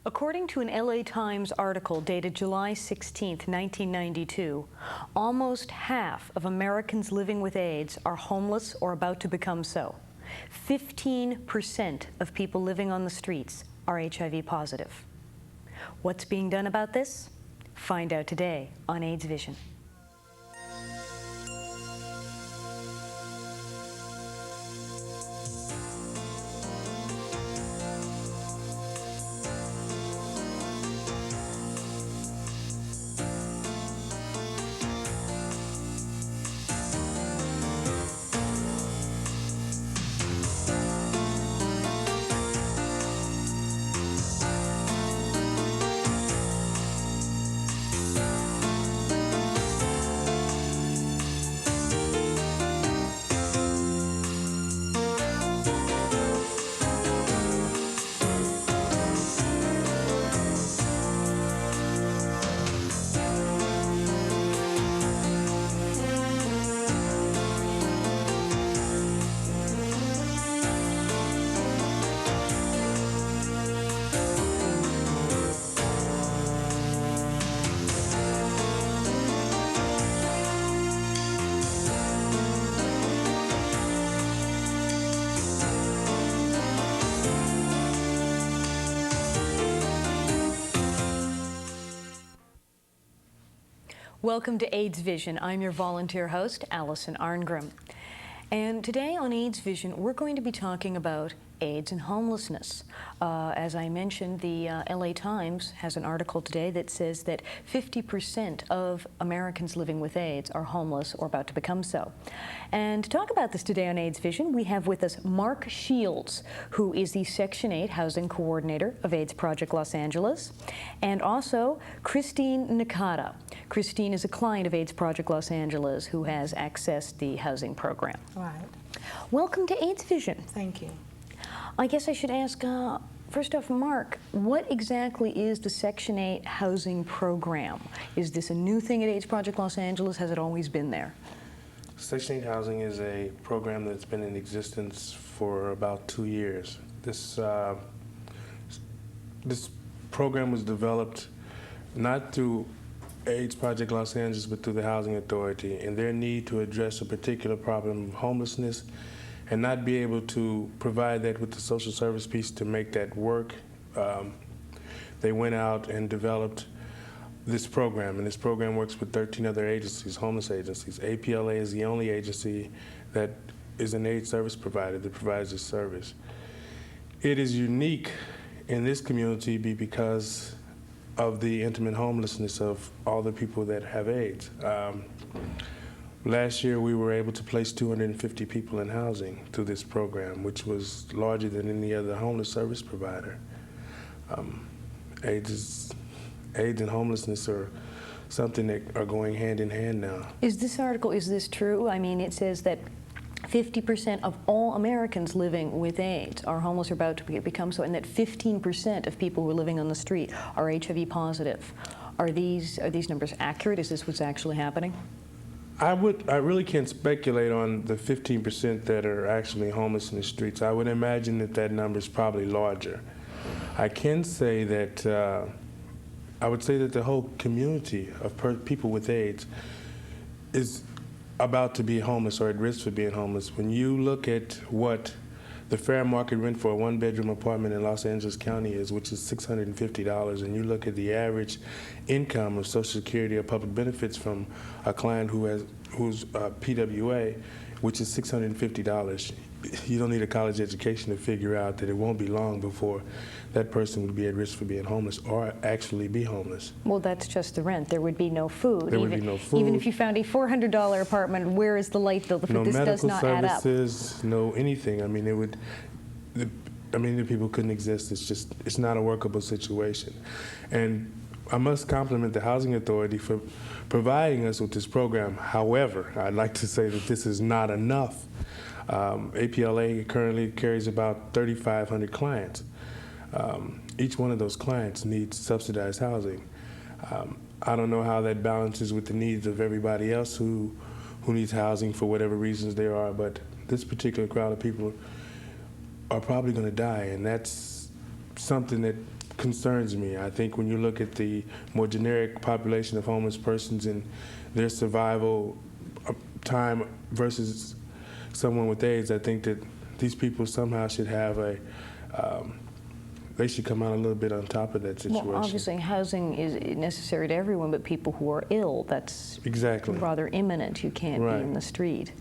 According to an LA Times article dated July 16, 1992, almost half of Americans living with AIDS are homeless or about to become so. 15% of people living on the streets are HIV positive. What's being done about this? Find out today on AIDS Vision. Welcome to AIDS Vision. I'm your volunteer host, Allison Arngrim. And today on AIDS Vision, we're going to be talking about AIDS and homelessness. As I mentioned, the LA Times has an article today that says that 50% of Americans living with AIDS are homeless or about to become so. And to talk about this today on AIDS Vision, we have with us Mark Shields, who is the Section 8 Housing Coordinator of AIDS Project Los Angeles, and also Christine Nkata. Christine is a client of AIDS Project Los Angeles who has accessed the housing program. Right. Welcome to AIDS Vision. Thank you. I guess I should ask, first off, Mark, what exactly is the Section 8 housing program? Is this a new thing at AIDS Project Los Angeles? Has it always been there? Section 8 housing is a program that's been in existence for about 2 years. This program was developed not through AIDS Project Los Angeles, but through the Housing Authority, and their need to address a particular problem of homelessness and not be able to provide that with the social service piece to make that work. They went out and developed this program, and this program works with 13 other agencies, homeless agencies. APLA is the only agency that is an AIDS service provider that provides this service. It is unique in this community because of the intimate homelessness of all the people that have AIDS. Last year, we were able to place 250 people in housing through this program, which was larger than any other homeless service provider. AIDS and homelessness are something that are going hand in hand now. Is this article, is this true? I mean, it says that 50% of all Americans living with AIDS are homeless or about to become so, and that 15% of people who are living on the street are HIV positive. Are these numbers accurate? Is this what's actually happening? I really can't speculate on the 15% that are actually homeless in the streets. I would imagine that that number is probably larger. I can say that I would say that the whole community of people with AIDS is about to be homeless or at risk for being homeless. When you look at what the fair market rent for a one-bedroom apartment in Los Angeles County is, which is $650, and you look at the average income of Social Security or public benefits from a client who's PWA, which is $650. You don't need a college education to figure out that it won't be long before that person would be at risk for being homeless or actually be homeless. Well, that's just the rent. There would be no food. There would be no food. Even if you found a $400 apartment, where is the light bill? No this does not add up. medical services, no anything. I mean, the people couldn't exist. It's not a workable situation. And I must compliment the Housing Authority for providing us with this program. However, I'd like to say that this is not enough. APLA currently carries about 3,500 clients. Each one of those clients needs subsidized housing. I don't know how that balances with the needs of everybody else who needs housing for whatever reasons there are, but this particular crowd of people are probably going to die, and that's something that concerns me. I think when you look at the more generic population of homeless persons and their survival time versus someone with AIDS, I think that these people somehow should have they should come out a little bit on top of that situation. Well, obviously housing is necessary to everyone, but people who are ill, that's exactly rather imminent. You can't be in the street.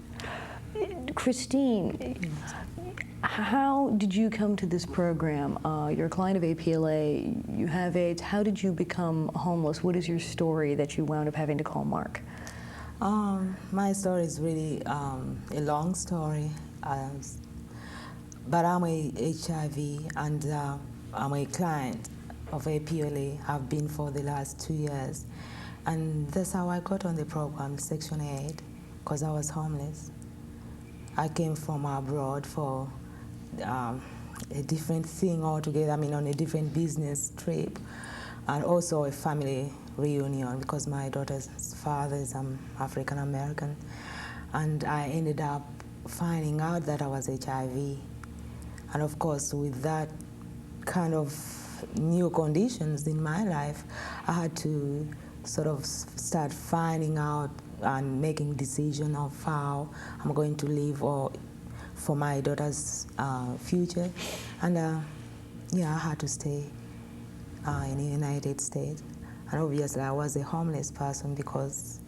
Christine, how did you come to this program? You're a client of APLA, you have AIDS. How did you become homeless? What is your story that you wound up having to call Mark? My story is really a long story, but I'm a HIV and I'm a client of APLA. I've been for the last 2 years, and that's how I got on the program, Section 8, because I was homeless. I came from abroad for a different thing altogether, I mean on a different business trip, and also a family reunion because my daughter's father is African American, and I ended up finding out that I was HIV. And of course, with that kind of new conditions in my life, I had to sort of start finding out and making decision of how I'm going to live or for my daughter's future. And yeah, I had to stay in the United States. And obviously I was a homeless person because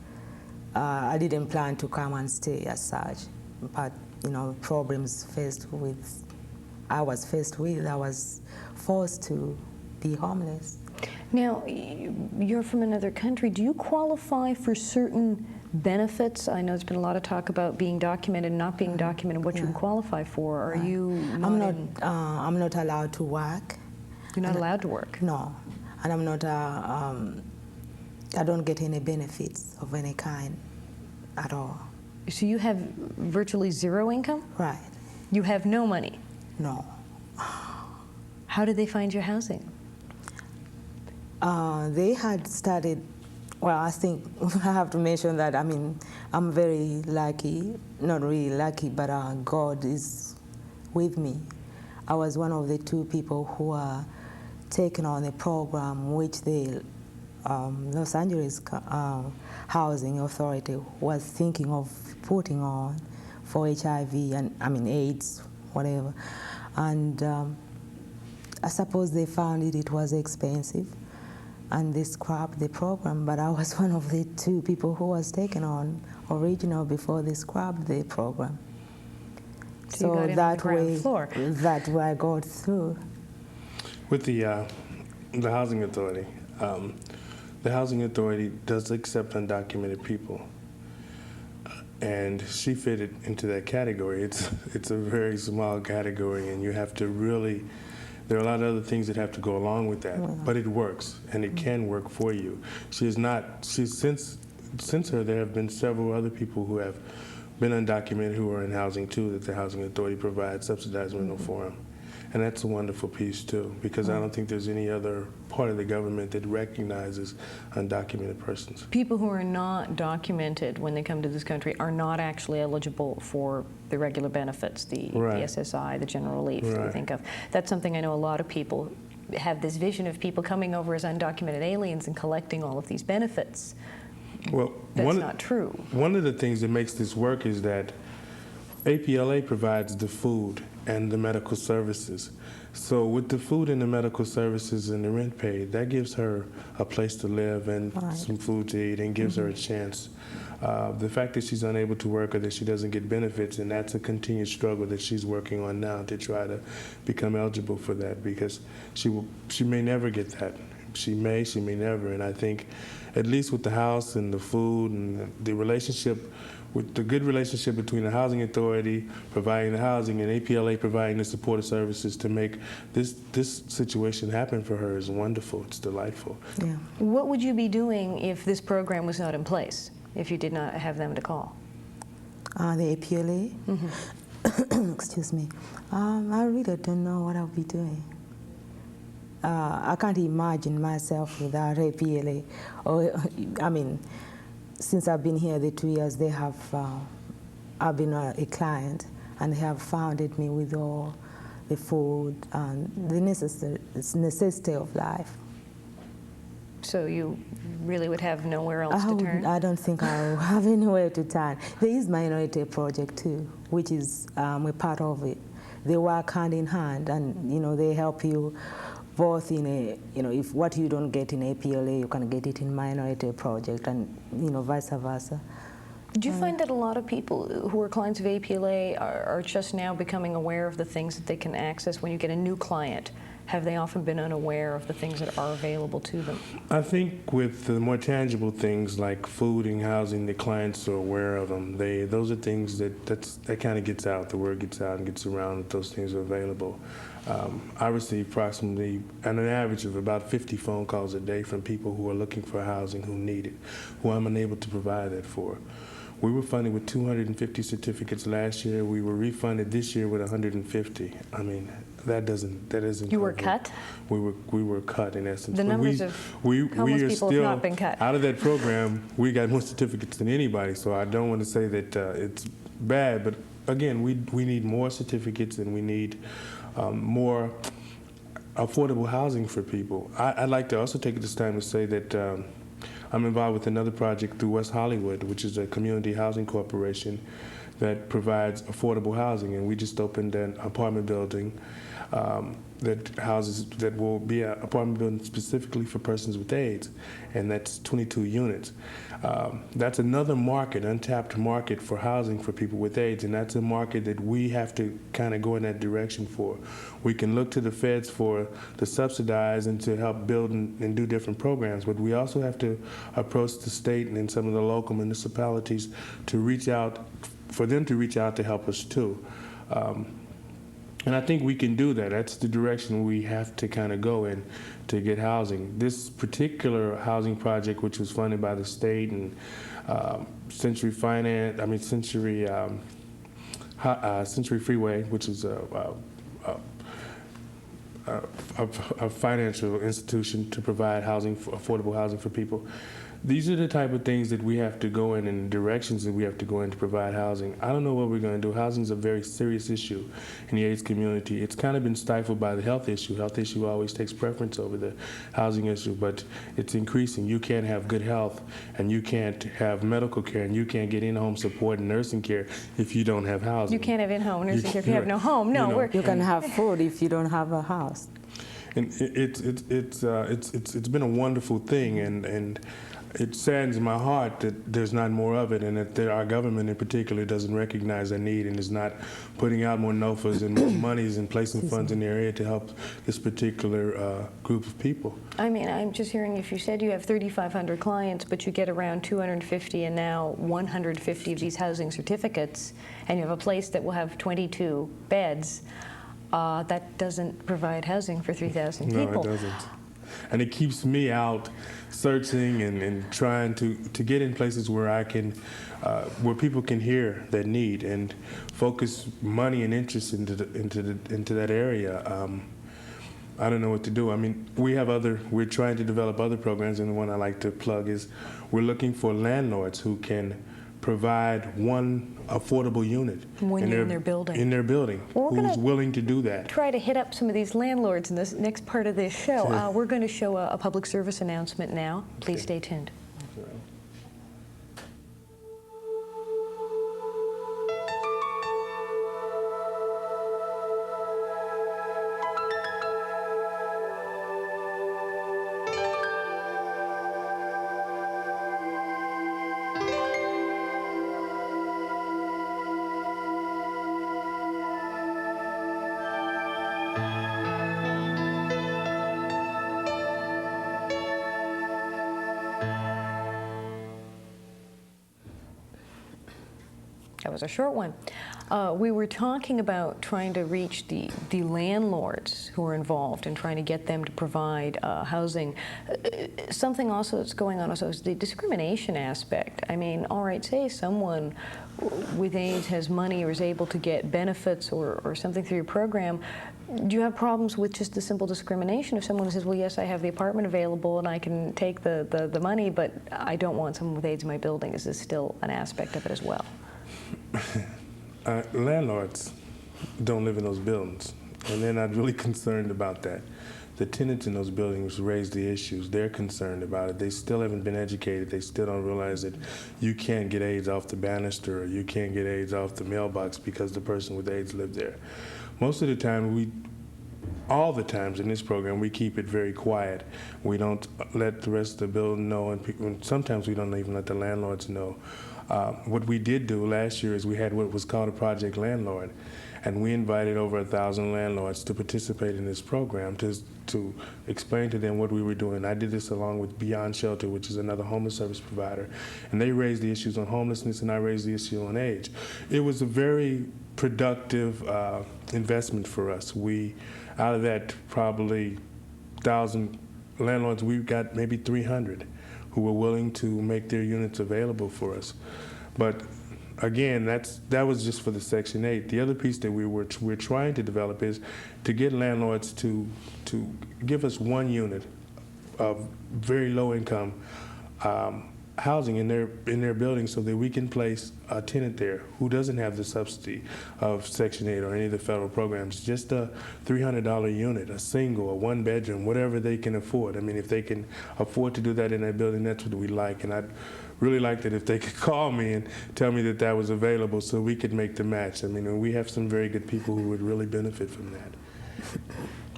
I didn't plan to come and stay as such. But, you know, problems I was forced to be homeless. Now, you're from another country. Do you qualify for certain benefits? I know there's been a lot of talk about being documented and not being documented, what you can qualify for. Are you not I'm not allowed to work. You're not allowed to work? No. And I'm not, I don't get any benefits of any kind at all. So you have virtually zero income? Right. You have no money? No. How did they find your housing? They had started, well, I think I have to mention that, I mean, I'm very lucky, not really lucky, but God is with me. I was one of the 2 people who are taken on a program which the Los Angeles Housing Authority was thinking of putting on for HIV and, I mean, AIDS, whatever. And I suppose they found it was expensive and they scrapped the program, but I was one of the 2 people who was taken on original before they scrapped the program. So that way I got through. With the housing authority, the housing authority does accept undocumented people, and she fitted into that category. It's a very small category, and you have to really. There are a lot of other things that have to go along with that, but it works, and it can work for you. Since her, there have been several other people who have been undocumented who are in housing too, that the housing authority provides subsidized rental for them. And that's a wonderful piece too, because I don't think there's any other part of the government that recognizes undocumented persons. People who are not documented when they come to this country are not actually eligible for the regular benefits, the SSI, the general relief that we think of. That's something I know a lot of people have this vision of people coming over as undocumented aliens and collecting all of these benefits. Well, that's not true. One of the things that makes this work is that APLA provides the food and the medical services. So with the food and the medical services and the rent paid, that gives her a place to live and some food to eat and gives her a chance. The fact that she's unable to work or that she doesn't get benefits, and that's a continued struggle that she's working on now to try to become eligible for that, because she may never get that. She may never, and I think at least with the house and the food and the relationship, with the good relationship between the housing authority providing the housing and APLA providing the supportive services to make this situation happen for her is wonderful. It's delightful. Yeah. What would you be doing if this program was not in place, if you did not have them to call? The APLA? Excuse me. I really don't know what I'll be doing. I can't imagine myself without APLA. I mean, since I've been here the 2 years, they have, I've been a client, and they have founded me with all the food, and the necessity of life. So you really would have nowhere else to turn? I don't think I'll have anywhere to turn. There is Minority Project too, which is a part of it. They work hand in hand, and they help you both in a, if what you don't get in APLA, you can get it in Minority Project, and vice versa. Do you find that a lot of people who are clients of APLA are just now becoming aware of the things that they can access when you get a new client? Have they often been unaware of the things that are available to them? I think with the more tangible things like food and housing, the clients are aware of them. Those are things that kind of gets out. The word gets out and gets around that those things are available. I receive approximately, on an average of about 50 phone calls a day from people who are looking for housing, who need it, who I'm unable to provide that for. We were funded with 250 certificates last year. We were refunded this year with 150. I mean, that isn't. You were cut? We were cut in essence. The numbers of homeless people have not been cut. Out of that program, we got more certificates than anybody. So I don't want to say that it's bad, but again, we need more certificates, and we need more affordable housing for people. I'd like to also take this time to say that I'm involved with another project through West Hollywood, which is a community housing corporation that provides affordable housing, and we just opened an apartment building that will be an apartment building specifically for persons with AIDS, and that's 22 units. That's another market, untapped market for housing for people with AIDS, and that's a market that we have to kind of go in that direction for. We can look to the feds to subsidize and to help build and do different programs, but we also have to approach the state and some of the local municipalities to reach out, for them to reach out to help us too. And I think we can do that. That's the direction we have to kind of go in to get housing. This particular housing project, which was funded by the state and Century Freeway, which is a financial institution to provide housing, affordable housing for people. These are the type of things that we have to go in and directions that we have to go in to provide housing. I don't know what we're going to do. Housing is a very serious issue in the AIDS community. It's kind of been stifled by the health issue. Health issue always takes preference over the housing issue, but it's increasing. You can't have good health, and you can't have medical care, and you can't get in-home support and nursing care if you don't have housing. You can't have in-home nursing care if you have no home. No, you can have food if you don't have a house. And it's been a wonderful thing, and it saddens my heart that there's not more of it, and that our government in particular doesn't recognize that need and is not putting out more NOFAs and more monies and placing funds in the area to help this particular group of people. I mean, I'm just hearing, if you said you have 3,500 clients, but you get around 250 and now 150 of these housing certificates, and you have a place that will have 22 beds, that doesn't provide housing for 3,000 people. No, it doesn't. And it keeps me out searching and trying to get in places where I can, where people can hear that need and focus money and interest into that area. I don't know what to do. I mean, we're trying to develop other programs, and the one I like to plug is we're looking for landlords who can provide one affordable unit in their building. In their building, well, who's willing to do that. Try to hit up some of these landlords in this next part of this show. Sure. We're going to show a public service announcement now. Please stay tuned. That was a short one. We were talking about trying to reach the landlords who are involved and trying to get them to provide housing. Something also that's going on also is the discrimination aspect. I mean, all right, say someone with AIDS has money or is able to get benefits or something through your program. Do you have problems with just the simple discrimination? If someone says, well, yes, I have the apartment available and I can take the money, but I don't want someone with AIDS in my building, is this still an aspect of it as well? Landlords don't live in those buildings. and they're not really concerned about that. The tenants in those buildings raise the issues. They're concerned about it. They still haven't been educated. They still don't realize that you can't get AIDS off the banister or you can't get AIDS off the mailbox because the person with AIDS lived there. Most of the time, all the times in this program, we keep it very quiet. We don't let the rest of the building know, and sometimes we don't even let the landlords know. What we did do last year is we had what was called a project landlord, and we invited over 1,000 landlords to participate in this program to explain to them what we were doing. I did this along with Beyond Shelter, which is another homeless service provider, and they raised the issues on homelessness, and I raised the issue on AIDS. It was a very productive investment for us. Out of that probably 1,000 landlords, we got maybe 300 who were willing to make their units available for us. But again, that was just for the Section 8. The other piece that we're trying to develop is to get landlords to give us one unit of very low income housing in their building so that we can place a tenant there who doesn't have the subsidy of Section 8 or any of the federal programs. Just a $300 unit, a single, a one bedroom, whatever they can afford. I mean, if they can afford to do that in that building, that's what we like. And I'd really like that if they could call me and tell me that that was available so we could make the match. I mean, we have some very good people who would really benefit from that.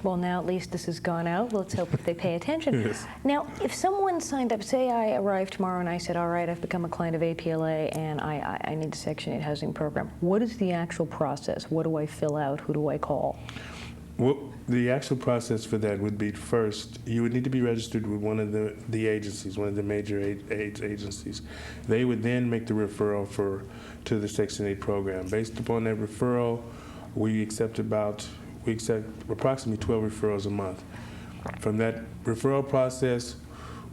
Well, now at least this has gone out. Let's hope that they pay attention. Yes. Now, if someone signed up, say I arrived tomorrow and I said, all right, I've become a client of APLA and I need a Section 8 housing program. What is the actual process? What do I fill out? Who do I call? Well, the actual process for that would be, first, you would need to be registered with one of the agencies, one of the major AIDS agencies. They would then make the referral to the Section 8 program. Based upon that referral, we accept approximately 12 referrals a month. From that referral process,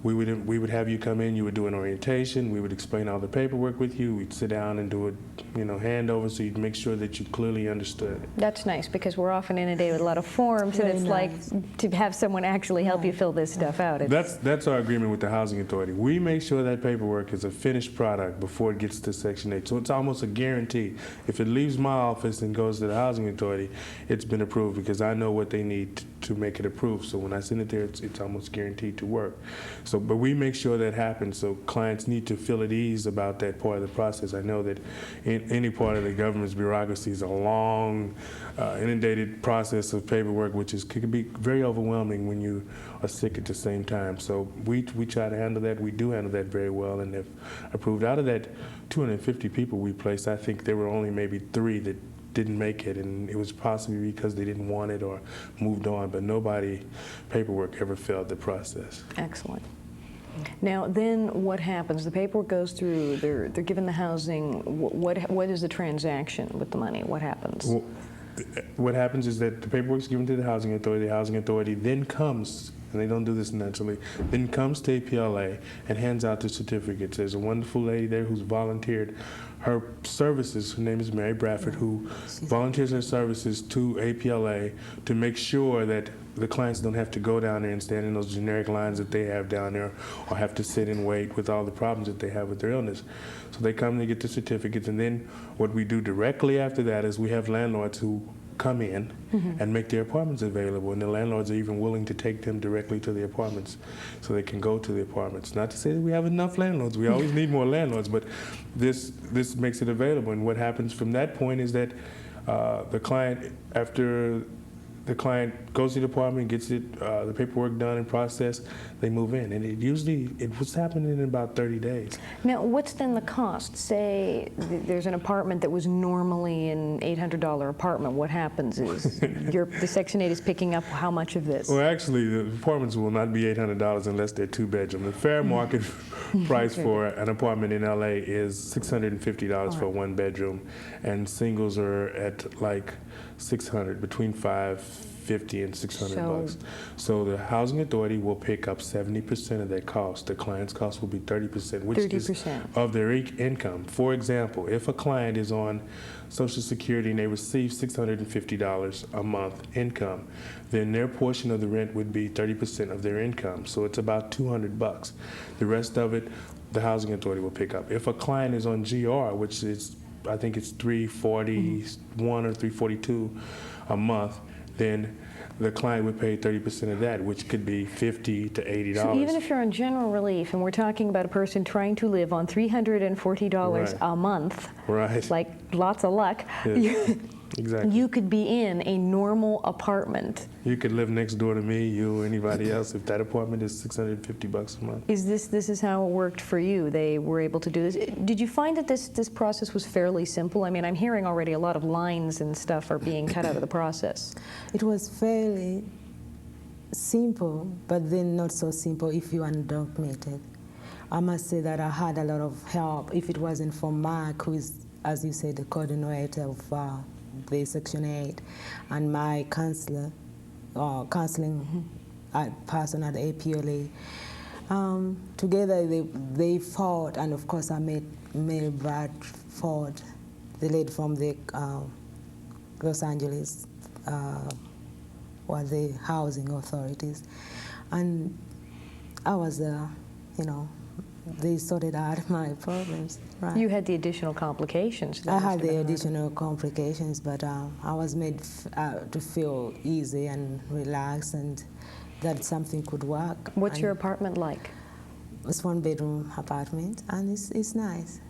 we would have you come in, you would do an orientation, we would explain all the paperwork with you, we'd sit down and do a handover so you'd make sure that you clearly understood it. That's nice, because we're often inundated with a lot of forms, and it's nice. like to have someone actually help you fill this stuff out. That's our agreement with the Housing Authority. We make sure that paperwork is a finished product before it gets to Section 8. So it's almost a guarantee. If it leaves my office and goes to the Housing Authority, it's been approved because I know what they need to make it approved. So when I send it there, it's almost guaranteed to work. So, but we make sure that happens, so clients need to feel at ease about that part of the process. I know that in any part of the government's bureaucracy is a long, inundated process of paperwork, which can be very overwhelming when you are sick at the same time. So we try to handle that. We do handle that very well, and if approved. Out of that 250 people we placed, I think there were only maybe 3 that didn't make it, and it was possibly because they didn't want it or moved on, but paperwork ever failed the process. Excellent. Now, then what happens? The paperwork goes through, they're given the housing. What is the transaction with the money? What happens? Well, what happens is that the paperwork is given to the Housing Authority then comes, and they don't do this naturally, then comes to APLA and hands out the certificates. There's a wonderful lady there who's volunteered her services. Her name is Mary Bradford, who volunteers her services to APLA to make sure that the clients don't have to go down there and stand in those generic lines that they have down there or have to sit and wait with all the problems that they have with their illness. So they come to get the certificates, and then what we do directly after that is we have landlords who come in and make their apartments available, and the landlords are even willing to take them directly to the apartments so they can go to the apartments. Not to say that we have enough landlords, we always need more landlords, but this makes it available. And what happens from that point is that the client, after the client goes to the apartment, gets the paperwork done and processed, they move in. And it was happening in about 30 days. Now, what's then the cost? Say there's an apartment that was normally an $800 apartment. What happens is the Section 8 is picking up how much of this? Well, actually, the apartments will not be $800 unless they're 2-bedroom. The fair market price for an apartment in LA is $650 for a 1-bedroom, and singles are at like $600, between $550 and $600 bucks. So the Housing Authority will pick up 70% of that cost. The client's cost will be 30%, which 30%. is of their income. For example, if a client is on Social Security and they receive $650 a month income, then their portion of the rent would be 30% of their income. So it's about $200 bucks. The rest of it, the Housing Authority will pick up. If a client is on GR, which is, I think it's $341 or $342 a month, then the client would pay 30% of that, which could be $50 to $80. So even if you're on general relief, and we're talking about a person trying to live on $340 Right. a month, Right. like lots of luck, Yes. Exactly. you could be in a normal apartment. You could live next door to me, you, anybody else. If that apartment is $650 a month. Is this is how it worked for you? They were able to do this. Did you find that this process was fairly simple? I mean, I'm hearing already a lot of lines and stuff are being cut out of the process. It was fairly simple, but then not so simple if you are undocumented. I must say that I had a lot of help. If it wasn't for Mark, who is, as you said, the coordinator of the Section 8, and my counselor, counseling person at the APLA. Together they fought, and of course I met Mel Bradford, the lady from the Los Angeles, the housing authorities, and I was, they sorted out my problems. Right. You had the additional complications. I had the additional complications, but I was made to feel easy and relaxed, and that something could work. What's your apartment like? It's one-bedroom apartment, and it's nice.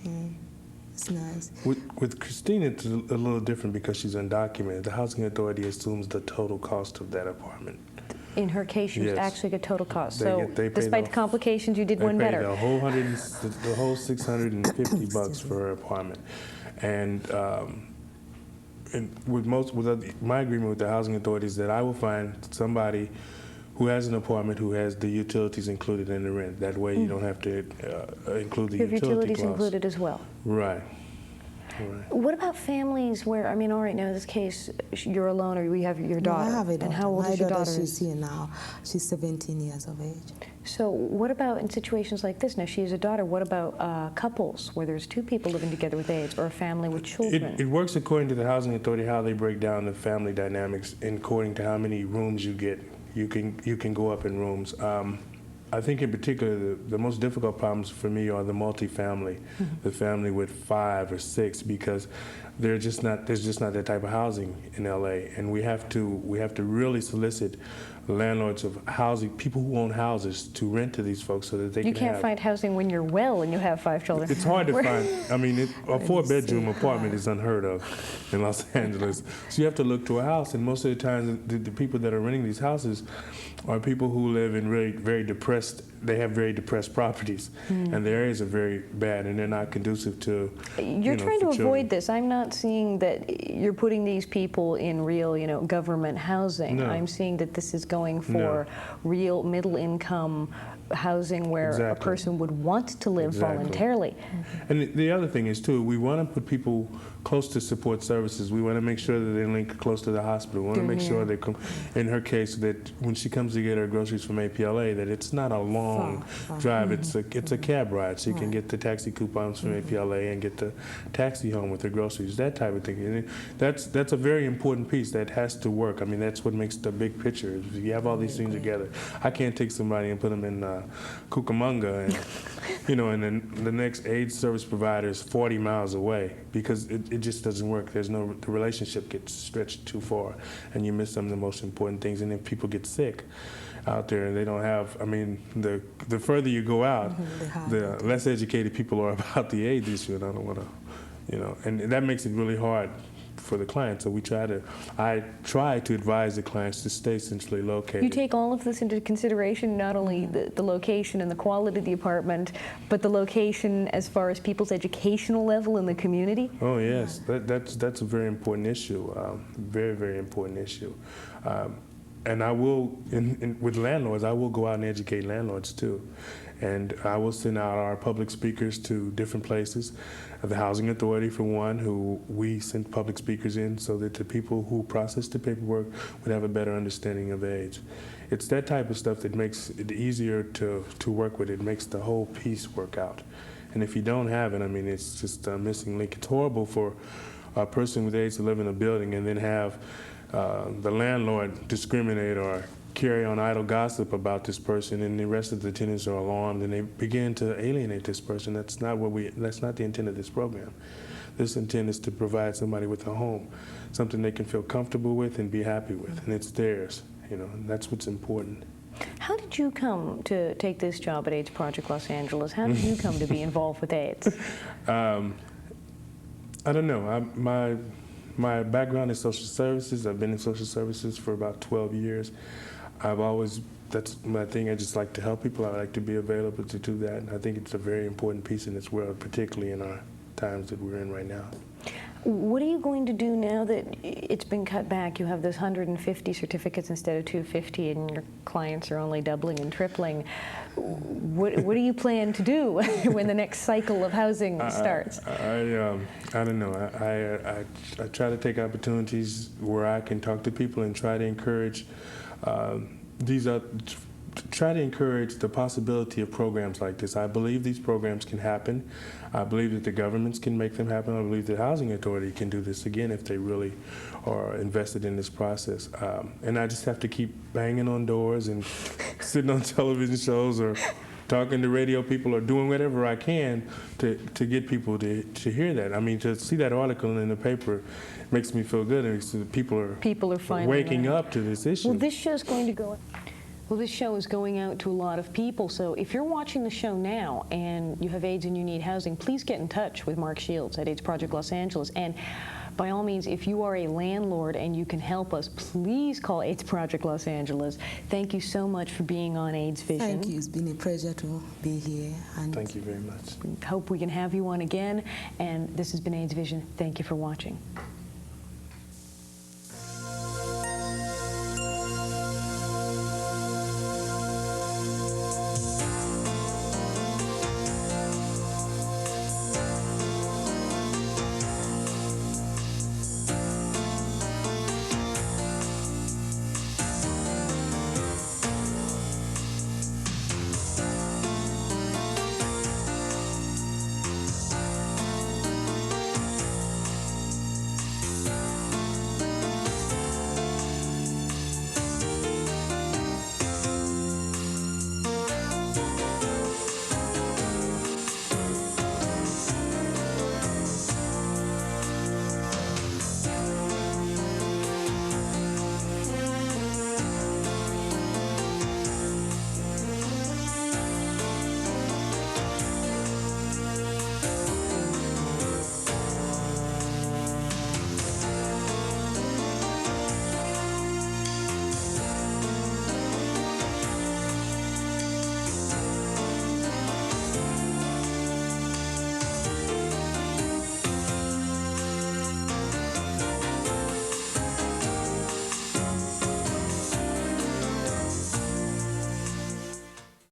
Yeah, it's nice. With Christine, it's a little different because she's undocumented. The housing authority assumes the total cost of that apartment. In her case, you Yes. actually get total cost. They pay Despite the complications, you did one They pay better. the whole $650 for her apartment, and with my agreement with the housing authorities that I will find somebody who has an apartment who has the utilities included in the rent. That way, you don't have to include the You have utility utilities clause. included as well. Right. Right. What about families where, I mean, all right, now in this case, you're alone, or we have your daughter. No, I have a daughter. And how old my is your daughter? daughter? She's here now. She's 17 years of age. So what about in situations like this? Now, she has a daughter. What about couples where there's two people living together with AIDS, or a family with children? It works according to the housing authority, how they break down the family dynamics, and according to how many rooms you get. You can go up in rooms. I think in particular, the most difficult problems for me are the multifamily, the family with 5 or 6, because there's just not that type of housing in LA, and we have to really solicit landlords of housing, people who own houses, to rent to these folks so that they You can can't find housing when you're well and you have 5 children. It's hard to find. I mean, a 4-bedroom apartment is unheard of in Los Angeles. So you have to look to a house, and most of the time, the people that are renting these houses are people who live in really very depressed. They have very depressed properties, and the areas are very bad, and they're not conducive to. You're trying to for children. avoid this. I'm not seeing that you're putting these people in real, government housing. No. I'm seeing that this is going for real middle-income housing where a Exactly. person would want to live Exactly. voluntarily. And the other thing is, too, we want to put people close to support services. We want to make sure that they link close to the hospital. We want to make sure they come, in her case, that when she comes to get her groceries from APLA, that it's not a long drive. It's a cab ride. She can get the taxi coupons from APLA and get the taxi home with her groceries, that type of thing. And that's a very important piece that has to work. I mean, that's what makes the big picture. If you have all these things together, I can't take somebody and put them in Cucamonga, and and then the next AIDS service provider is 40 miles away, because it just doesn't work. The relationship gets stretched too far, and you miss some of the most important things. And then people get sick out there, and they don't have. I mean, the further you go out, the less educated people are about the AIDS issue, and I don't want to, and that makes it really hard for the client. So I try to advise the clients to stay centrally located. You take all of this into consideration, not only the location and the quality of the apartment, but the location as far as people's educational level in the community? Oh yes, that's a very important issue, very, very important issue. And I will, with landlords, I will go out and educate landlords too. And I will send out our public speakers to different places. The Housing Authority, for one, who we send public speakers in so that the people who process the paperwork would have a better understanding of AIDS. It's that type of stuff that makes it easier to work with. It makes the whole piece work out. And if you don't have it, I mean, it's just a missing link. It's horrible for a person with AIDS to live in a building and then have the landlord discriminate or carry on idle gossip about this person, and the rest of the tenants are alarmed and they begin to alienate this person. That's not the intent of this program. This intent is to provide somebody with a home, something they can feel comfortable with and be happy with, and it's theirs, you know, and that's what's important. How did you come to take this job at AIDS Project Los Angeles? How did you come to be involved with AIDS? I don't know. My background is social services. I've been in social services for about 12 years. That's my thing. I just like to help people. I like to be available to do that. And I think it's a very important piece in this world, particularly in our times that we're in right now. What are you going to do now that it's been cut back? You have this 150 certificates instead of 250, and your clients are only doubling and tripling. What do you plan to do when the next cycle of housing starts? I don't know. I try to take opportunities where I can talk to people and try to encourage try to encourage the possibility of programs like this. I believe these programs can happen. I believe that the governments can make them happen. I believe the Housing Authority can do this again if they really are invested in this process. And I just have to keep banging on doors and sitting on television shows or talking to radio people or doing whatever I can to get people to hear that. I mean, to see that article in the paper makes me feel good. And people are finally waking up to this issue. Well, this show's going to go. Well, this show is going out to a lot of people, so if you're watching the show now and you have AIDS and you need housing, please get in touch with Mark Shields at AIDS Project Los Angeles. And by all means, if you are a landlord and you can help us, please call AIDS Project Los Angeles. Thank you so much for being on AIDS Vision. Thank you. It's been a pleasure to be here. And Thank you very much. Hope we can have you on again. And this has been AIDS Vision. Thank you for watching.